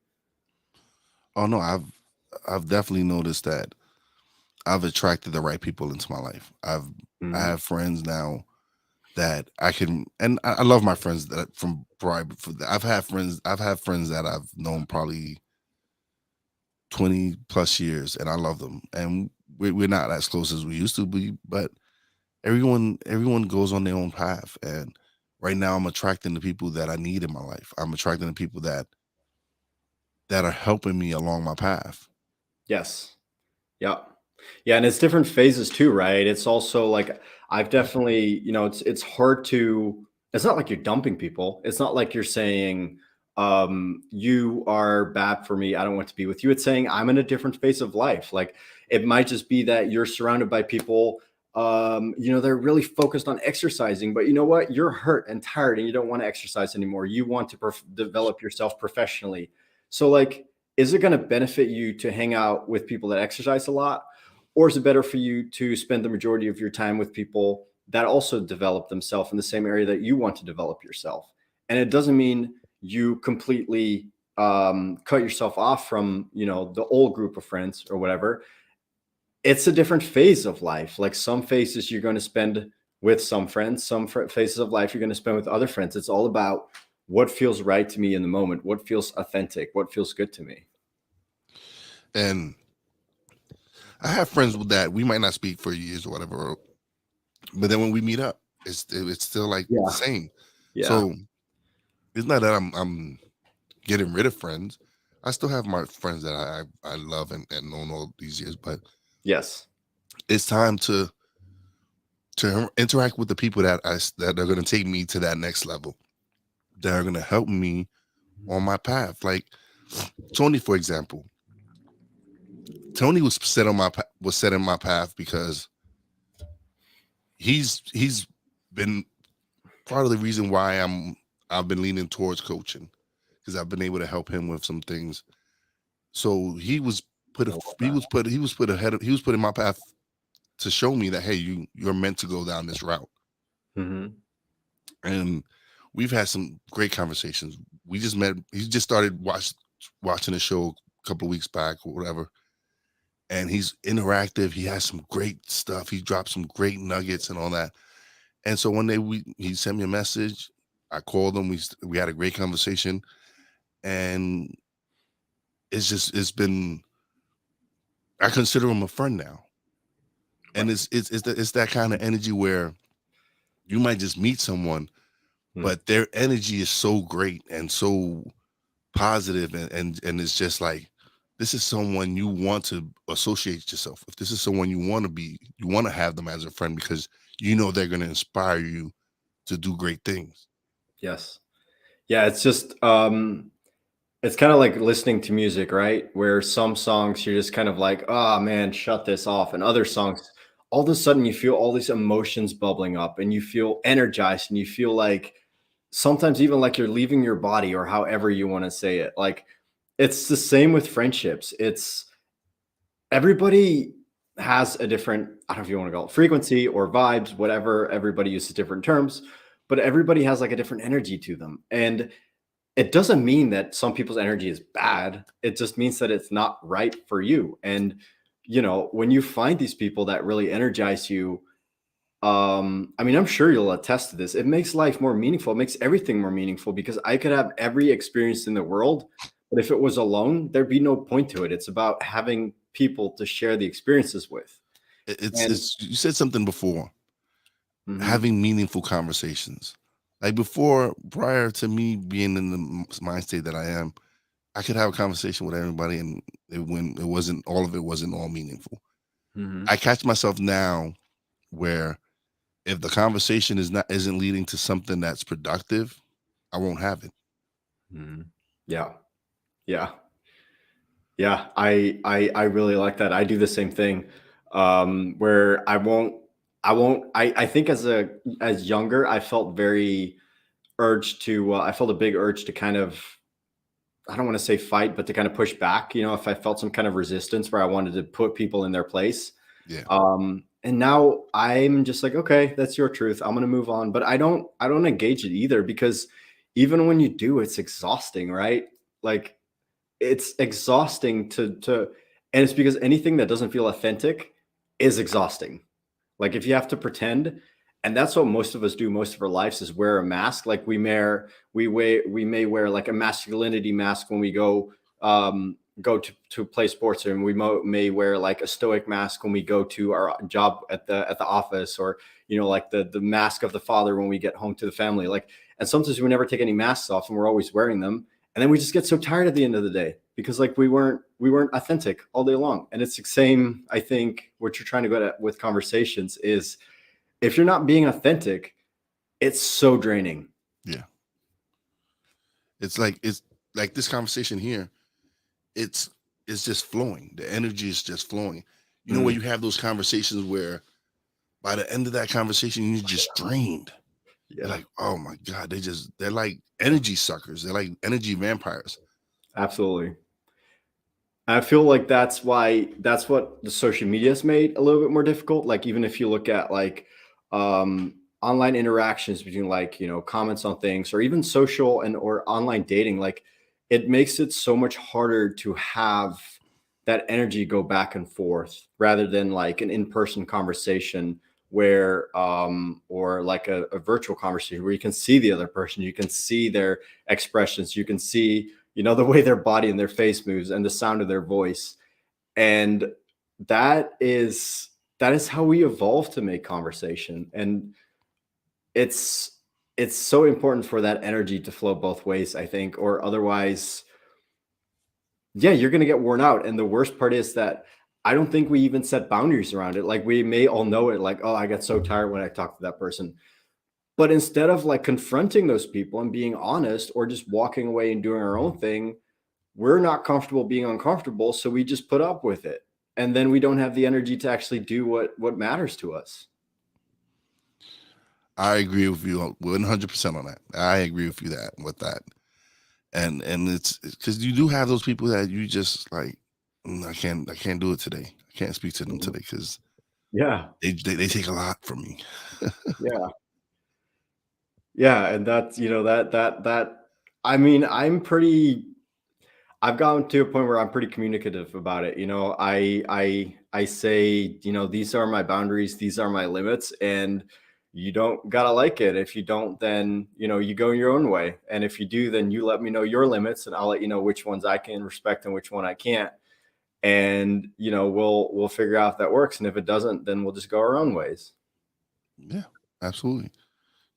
Oh no, I've definitely noticed that I've attracted the right people into my life. I
Mhm.
have friends now that I can, and I love my friends that from prior. I've had friends that I've known probably 20 plus years, and I love them. And we're not as close as we used to be, but everyone goes on their own path. And right now, I'm attracting the people that I need in my life. I'm attracting the people that are helping me along my path.
Yes. Yeah. Yeah, and it's different phases too, right? It's also like I've definitely, it's hard to, it's not like you're dumping people. It's not like you're saying you are bad for me, I don't want to be with you. It's saying I'm in a different phase of life. Like it might just be that you're surrounded by people they're really focused on exercising, but you know what? You're hurt and tired and you don't want to exercise anymore. You want to develop yourself professionally. So like is it going to benefit you to hang out with people that exercise a lot? Or is it better for you to spend the majority of your time with people that also develop themselves in the same area that you want to develop yourself? And it doesn't mean you completely cut yourself off from, the old group of friends or whatever. It's a different phase of life. Like some phases you're going to spend with some friends, some phases of life you're going to spend with other friends. It's all about what feels right to me in the moment, what feels authentic, what feels good to me.
And I have friends with that we might not speak for years or whatever, but then when we meet up, it's still like the
Yeah.
same.
Yeah.
So it's not that I'm getting rid of friends. I still have my friends that I love and known all these years, but
Yes.
it's time to interact with the people that are going to take me to that next level, that are going to help me on my path. Like Tony, for example. Tony was set in my path because he's been part of the reason why I've been leaning towards coaching, because I've been able to help him with some things. So
I love that.
he was put in my path to show me that, hey, you're meant to go down this route.
Mhm.
And we've had some great conversations. We just met. He just started watching the show a couple of weeks back or whatever, and he's interactive. He has some great stuff. He dropped some great nuggets and all that. And so one day he sent me a message. I called him. We had a great conversation, and it's been. I consider him a friend now, and
Right.
it's that kind of energy where you might just meet someone,
Mm.
but their energy is so great and so positive, and it's just like, this is someone you want to associate yourself with. This is someone you want to be. You want to have them as a friend because you know they're going to inspire you to do great things.
Yes. Yeah, it's just it's kind of like listening to music, right? Where some songs you're just kind of like, oh man, shut this off. And other songs, all of a sudden you feel all these emotions bubbling up and you feel energized and you feel like sometimes even like you're leaving your body or however you want to say it. Like it's the same with friendships. It's everybody has a different, I don't know if you want to call it frequency or vibes, whatever. Everybody uses different terms, but everybody has like a different energy to them. And it doesn't mean that some people's energy is bad. It just means that it's not right for you. And, when you find these people that really energize you, I mean, I'm sure you'll attest to this. It makes life more meaningful. It makes everything more meaningful because I could have every experience in the world, but if it was alone, there'd be no point to it. It's about having people to share the experiences with. And
It's you said something before,
mhm,
having meaningful conversations. Like before, prior to me being in the mind state that I am, I could have a conversation with everybody, and when it wasn't all of it wasn't all meaningful. I
mhm,
catch myself now where if the conversation isn't leading to something that's productive, I won't have it.
mhm. Yeah, yeah. Yeah, I really like that. I do the same thing, where I think as younger, I felt very urged to I felt a big urge to kind of, I don't want to say fight, but to kind of push back, if I felt some kind of resistance where I wanted to put people in their place.
Yeah.
And now I'm just like, okay, that's your truth. I'm gonna move on. But I don't engage it either because even when you do, it's exhausting, right? Like it's exhausting to and it's because anything that doesn't feel authentic is exhausting. Like if you have to pretend, and that's what most of us do most of our lives is wear a mask. Like we may wear like a masculinity mask when we go to play sports, and we may wear like a stoic mask when we go to our job at the office, or like the mask of the father when we get home to the family. Like, and sometimes we never take any masks off and we're always wearing them, and then we just get so tired at the end of the day because like we weren't authentic all day long. And it's the same, I think what you're trying to get at with conversations is if you're not being authentic, it's so draining.
Yeah. It's like this conversation here. It's it's just flowing. The energy is just flowing. You know, where
Mm,
you have those conversations where by the end of that conversation you're just drained. You're
yeah,
like, oh my God, they're like energy suckers. They're like energy vampires.
absolutely. I feel like that's what the social media has made a little bit more difficult. Like even if you look at like online interactions between like, comments on things or even social and or online dating, like it makes it so much harder to have that energy go back and forth rather than like an in-person conversation where or like a virtual conversation where you can see the other person, you can see their expressions, you can see the way their body and their face moves and the sound of their voice. And that is that is how we evolve to make conversation. And it's it's so important for that energy to flow both ways, I think, or otherwise, yeah, you're going to get worn out. And the worst part is that I don't think we even set boundaries around it. Like we may all know it, like, oh, I got so tired when I talked to that person. But instead of like confronting those people and being honest or just walking away and doing our own thing, we're not comfortable being uncomfortable, so we just put up with it. And then we don't have the energy to actually do what matters to us.
I agree with you 100% on that. I agree with you with that. And it's because you do have those people that you just like, I can't do it today. I can't speak to them
Mhm.
today because
Yeah,
they take a lot from me.
yeah, Yeah, and that's, I mean, I've gotten to a point where I'm pretty communicative about it. I say, these are my boundaries, these are my limits, and you don't gotta like it. If you don't, then you go your own way. And if you do, then you let me know your limits, and I'll let you know which ones I can respect and which one I can't. And we'll figure out if that works. And if it doesn't, then we'll just go our own ways.
Yeah, absolutely.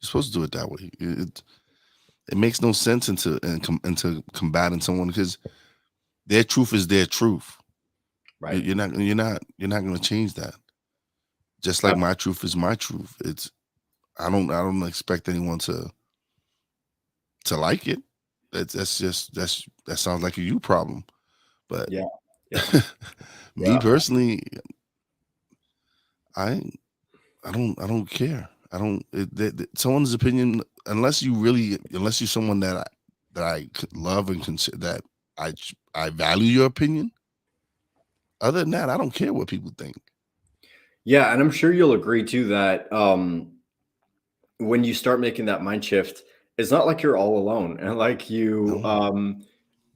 You're supposed to do it that way. It makes no sense into combating someone because their truth is their truth.
Right.
You're not going to change that. Just like my truth is my truth. I don't expect anyone to like it. That sounds like a you problem. But
Yeah. Yeah.
me
Yeah.
personally, I I don't care. I don't someone's opinion, unless you're someone that I love and consider, that I value your opinion. Other than that, I don't care what people think.
Yeah. And I'm sure you'll agree too that when you start making that mind shift, it's not like you're all alone. And like
No,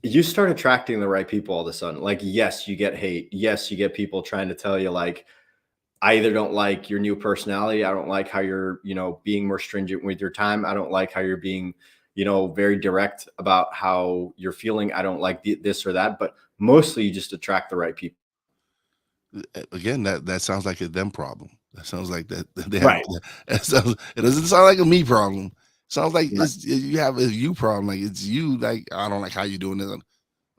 you start attracting the right people all of a sudden. Like, yes, you get hate. Yes, you get people trying to tell you, like, I either don't like your new personality. I don't like how you're, being more stringent with your time. I don't like how you're being, very direct about how you're feeling. I don't like this or that. But mostly you just attract the right people.
again, that sounds like a them problem. That sounds like that they have.
Right.
It doesn't sound like a me problem. It sounds like
Right.
you have a you problem. Like it's you. Like, I don't like how you doing this.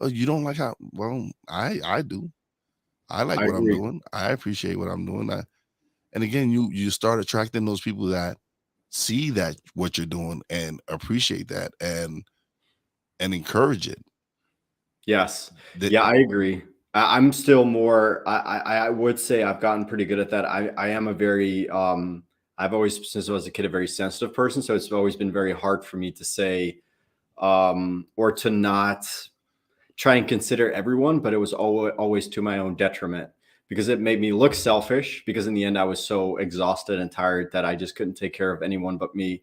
Oh, you don't like how? Well, I do. I like
I
what I'm
agree.
doing. I appreciate what I'm doing. And again, you start attracting those people that see that what you're doing and appreciate that and encourage it.
Yes.
That
Yeah, I agree. I'm still more. I would say I've gotten pretty good at that. I am a very I've always, since I was a kid, a very sensitive person. So it's always been very hard for me to say or to not try and consider everyone, but it was always to my own detriment because it made me look selfish. Because in the end, I was so exhausted and tired that I just couldn't take care of anyone but me,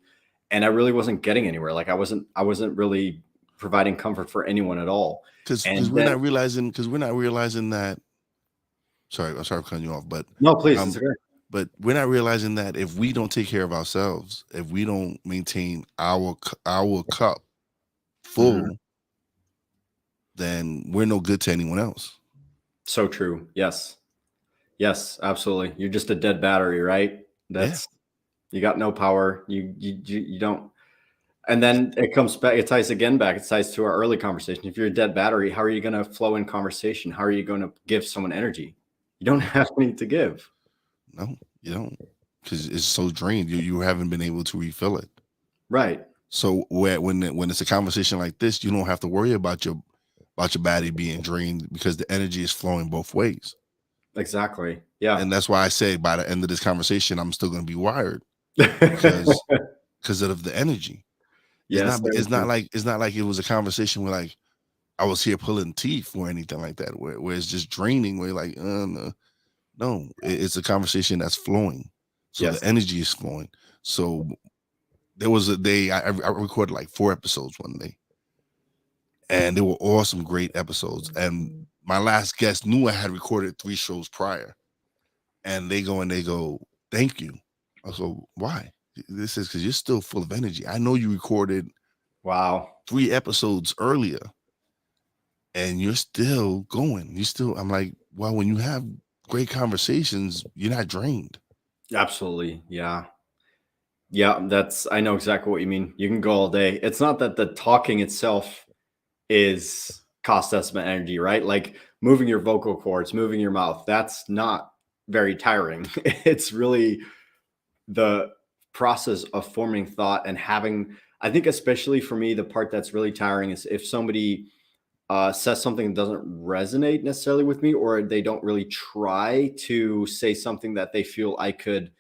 and I really wasn't getting anywhere. Like I wasn't really providing comfort for anyone at all.
because
And
we're
then
not realizing that. Sorry, I'm sorry for cutting you off,
no, please, it's
um,
okay.
but we're not realizing that if we don't take care of ourselves, if we don't maintain our cup
Mhm.
full, then we're no good to anyone else.
So true. Yes. Yes, absolutely. You're just a dead battery, right?
Yeah,
That's you got no power. You don't. And then it comes back, it ties again back. It ties to our early conversation. If you're a dead battery, how are you going to flow in conversation? How are you going to give someone energy? You don't have any to give.
no, you don't, because it's so drained. You haven't been able to refill it.
Right.
So when it's a conversation like this, you don't have to worry about your body being drained because the energy is flowing both ways.
Exactly. Yeah.
And that's why I say by the end of this conversation, I'm still going to be wired because of the energy. It's
Yes,
not
there
it's not
too.
like it's not like it was a conversation where like I was here pulling teeth or anything like that, where it's just draining, where you're like, no, no, it's a conversation that's flowing. So the
Yes.
energy is flowing. So there was a day I recorded like 4 episodes one day, and they were awesome, great episodes. And my last guest knew I had recorded 3 shows prior, and they go, thank you. I go, why? This is because you're still full of energy. I know you recorded
Wow.
3 episodes earlier, and you're still going. I'm like, well, when you have great conversations, you're not drained.
Absolutely. Yeah. Yeah. I know exactly what you mean. You can go all day. It's not that the talking itself is cost estimate energy, right? Like moving your vocal cords, moving your mouth. That's not very tiring. It's really the process of forming thought and having, I think, especially for me, the part that's really tiring is if somebody says something that doesn't resonate necessarily with me, or they don't really try to say something that they feel I could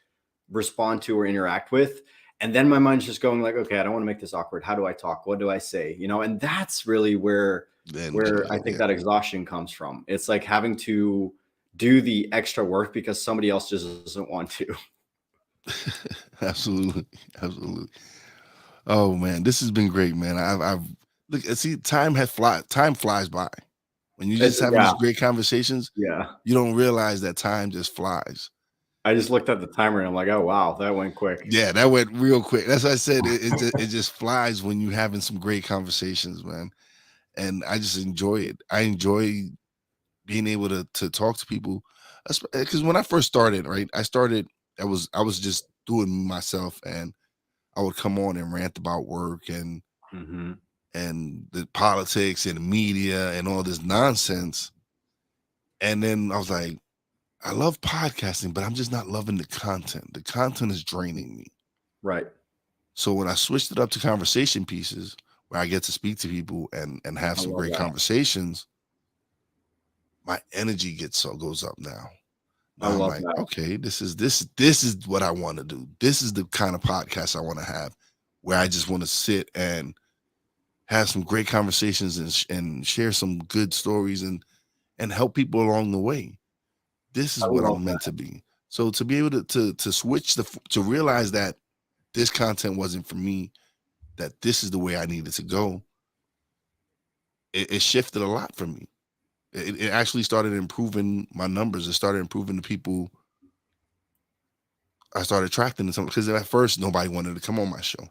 respond to or interact with. And then my mind's just going like, okay, I don't want to make this awkward. How do I talk? What do I say? And that's really where
The energy
where I
level,
think
yeah.
that exhaustion comes from. It's like having to do the extra work because somebody else just doesn't want to.
Absolutely, absolutely. Oh man, this has been great, man. I've look, see, time flies by when you're just having
Yeah,
these great conversations.
yeah.
You don't realize that time just flies.
I just looked at the timer and I'm like, oh wow, that went quick.
Yeah, that went real quick. That's what I said. It just flies when you're having some great conversations, man. And I just enjoy it. I enjoy being able to talk to people, because when I first started, right, I was just doing myself, and I would come on and rant about work
Hmm.
and the politics and the media and all this nonsense. And then I was like, I love podcasting, but I'm just not loving the content. The content is draining me.
Right.
So when I switched it up to conversation pieces where I get to speak to people and have
I
some
love
great
that.
conversations, my energy goes up now.
I
Now I'm
love
like,
that.
okay, this is what I want to do. This is the kind of podcast I want to have, where I just want to sit and have some great conversations and share some good stories and help people along the way. This is
I
what
love
I'm meant
that.
to be. So to be able to switch to realize that this content wasn't for me, that this is the way I needed to go, it shifted a lot for me. It actually started improving my numbers. It started improving the people I started attracting to, some because at first nobody wanted to come on my show.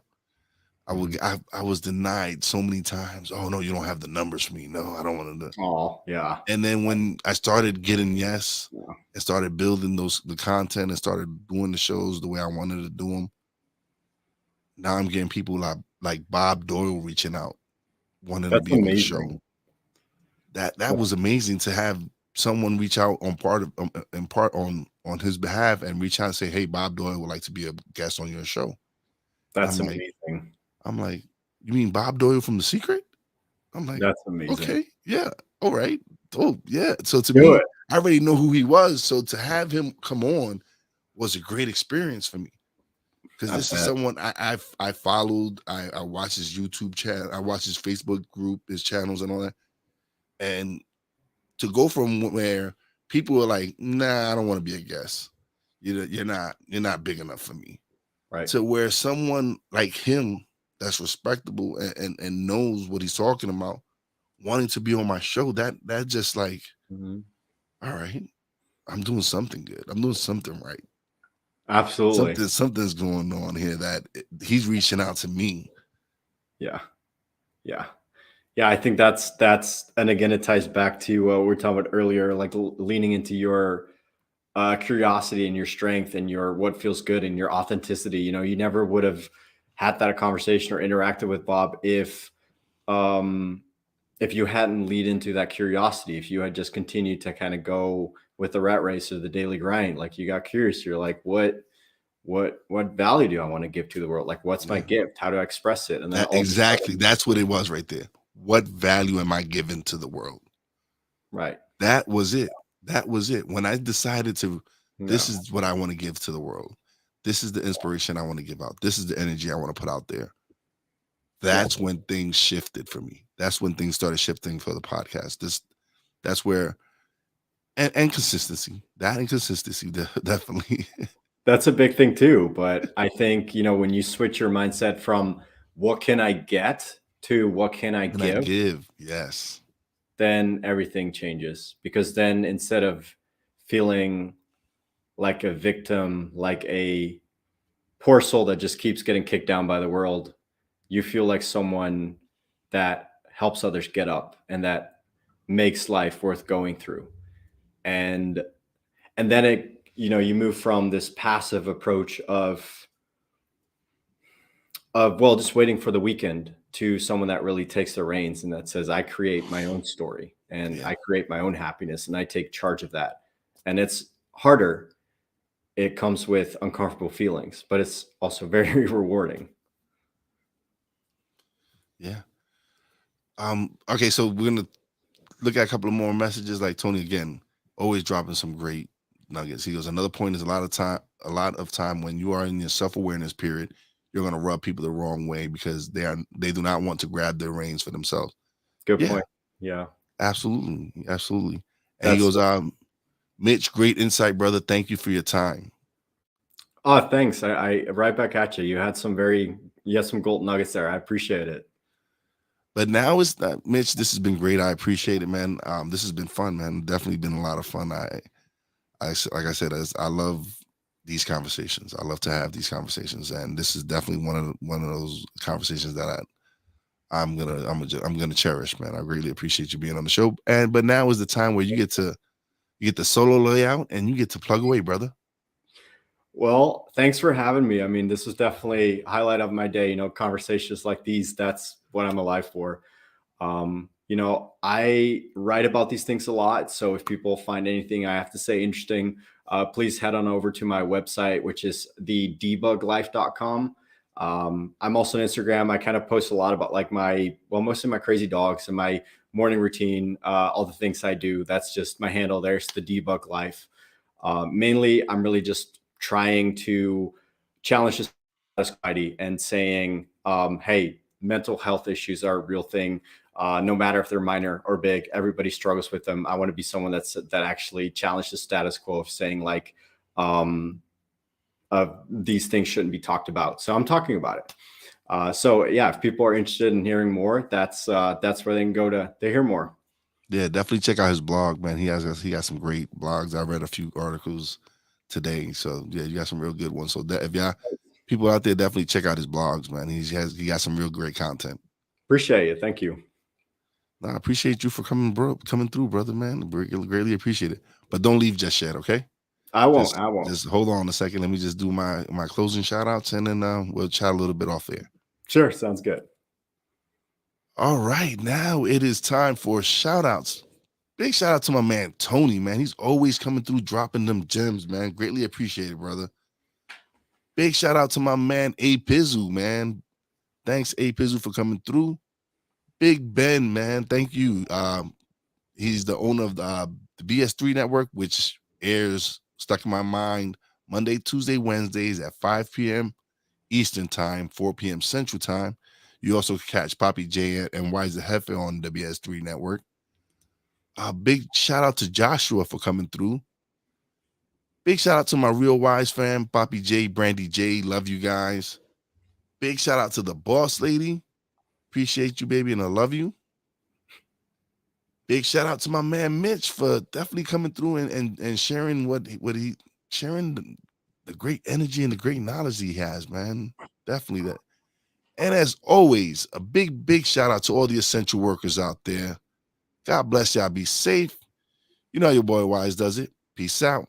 Mhm.
I was denied so many times. Oh no, you don't have the numbers for me. No, I don't want to.
Oh, yeah.
And then when I started getting yes
Yeah.
and started building the content and started doing the shows the way I wanted to do them, now I'm getting people like Bob Doyle reaching out, wanting to
That's
be on the show.
amazing.
That
That's
was amazing to have someone reach out on part of in part on his behalf and reach out and say, "Hey, Bob Doyle would like to be a guest on your show." And
that's amazing.
I'm like, you mean Bob Doyle from The Secret? I'm like,
That's amazing.
okay, yeah, all right, oh yeah. So to
Do
me,
it.
I already know who he was. So to have him come on was a great experience for me, because
I
this is
bet.
someone I followed. I watched his YouTube channel. I watched his Facebook group, his channels, and all that. And to go from where people are like, nah, I don't want to be a guest. You're not big enough for me,
Right.
to where someone like him that's respectable and knows what he's talking about wanting to be on my show, that just like,
Mhm.
all right, I'm doing something good. I'm doing something right.
Absolutely.
Something's going on here, that he's reaching out to me.
Yeah. Yeah. Yeah, I think that's and again, it ties back to what we were talking about earlier, like leaning into your curiosity and your strength and your what feels good and your authenticity. You know, you never would have had that conversation or interacted with Bob um, if you hadn't lead into that curiosity. If you had just continued to kind of go with the rat race or the daily grind, like you got curious, you're like, what value do I want to give to the world? Like, what's my
Yeah,
gift? How do I express it? And then
that
all of a
exactly.
sudden,
That's what it was right there. What value am I giving to the world?
right?
That was it. That was it. When I decided to,
Yeah,
this is what I want to give to the world. This is the inspiration I want to give out. This is the energy I want to put out there.
yeah.
That's when things shifted for me. That's when things started shifting for the podcast. That's where, and consistency. That and consistency, definitely.
That's a big thing too. But I think, when you switch your mindset from what can I get to what can I
And I
give,
give, yes.
then everything changes. Because then instead of feeling like a victim, like a poor soul that just keeps getting kicked down by the world, you feel like someone that helps others get up and that makes life worth going through. And then you move from this passive approach of well, just waiting for the weekend, to someone that really takes the reins and that says, I create my own story and
Yeah.
I create my own happiness and I take charge of that. And it's harder. It comes with uncomfortable feelings, but it's also very rewarding.
Yeah. Okay, so we're gonna look at a couple of more messages. Like Tony again, always dropping some great nuggets. He goes, another point is a lot of time when you are in your self-awareness period, you're gonna rub people the wrong way because they do not want to grab their reins for themselves.
Good
Yeah,
point. Yeah.
absolutely. Absolutely. And he
That's
goes, Mitch, great insight, brother. Thank you for your time.
Oh, thanks. I right back at you. You had some gold nuggets there. I appreciate it.
But now it's not, Mitch. This has been great. I appreciate it, man. This has been fun, man. Definitely been a lot of fun. Like I said, I love these conversations. I love to have these conversations, and this is definitely one of those conversations that I'm gonna cherish, man. I greatly appreciate you being on the show. But now is the time where you get the solo layout and you get to plug away, brother.
Well, thanks for having me. I mean, this was definitely a highlight of my day. Conversations like these, that's what I'm alive for. I write about these things a lot. So if people find anything I have to say interesting, please head on over to my website, which is thedebuglife.com. I'm also on Instagram. I kind of post a lot about mostly my crazy dogs and my morning routine, all the things I do. That's just my handle. There's the debug life. Mainly, I'm really just trying to challenge the society and saying, hey, mental health issues are a real thing. No matter if they're minor or big, everybody struggles with them. I want to be someone that actually challenged the status quo of saying these things shouldn't be talked about. So I'm talking about it. So yeah, if people are interested in hearing more, that's where they can go to hear more.
Yeah, definitely check out his blog, man. He has some great blogs. I read a few articles today, so yeah, you got some real good ones. So if y'all people out there, definitely check out his blogs, man. He got some real great content.
Appreciate it. Thank you.
No, I appreciate you for coming through, brother, man. Greatly appreciate it. But don't leave just yet, okay?
I won't.
Just
I won't.
just hold on a second. Let me just do my closing shout outs and then we'll chat a little bit off there.
Sure. Sounds good.
All right, now it is time for shout outs. Big shout out to my man Tony, man. He's always coming through dropping them gems, man. Greatly appreciate it, brother. Big shout out to my man A Pizu, man. Thanks, A Pizu, for coming through. Big Ben, man. Thank you. He's the owner of the BS3 network, which airs Stuck in My Mind Monday, Tuesday, Wednesdays at 5 p.m. Eastern Time, 4 p.m. Central Time. You also catch Poppy J and Wise the Heifer on the BS3 network. Big shout out to Joshua for coming through. Big shout out to my Real Wise fam, Poppy J, Brandy J. Love you guys. Big shout out to the boss lady. Appreciate you, baby, and I love you. Big shout out to my man Mitch for definitely coming through and sharing sharing the great energy and the great knowledge he has, man. Definitely that. And as always, a big shout out to all the essential workers out there. God bless y'all. Be safe. You know how your boy Wise does it. Peace out.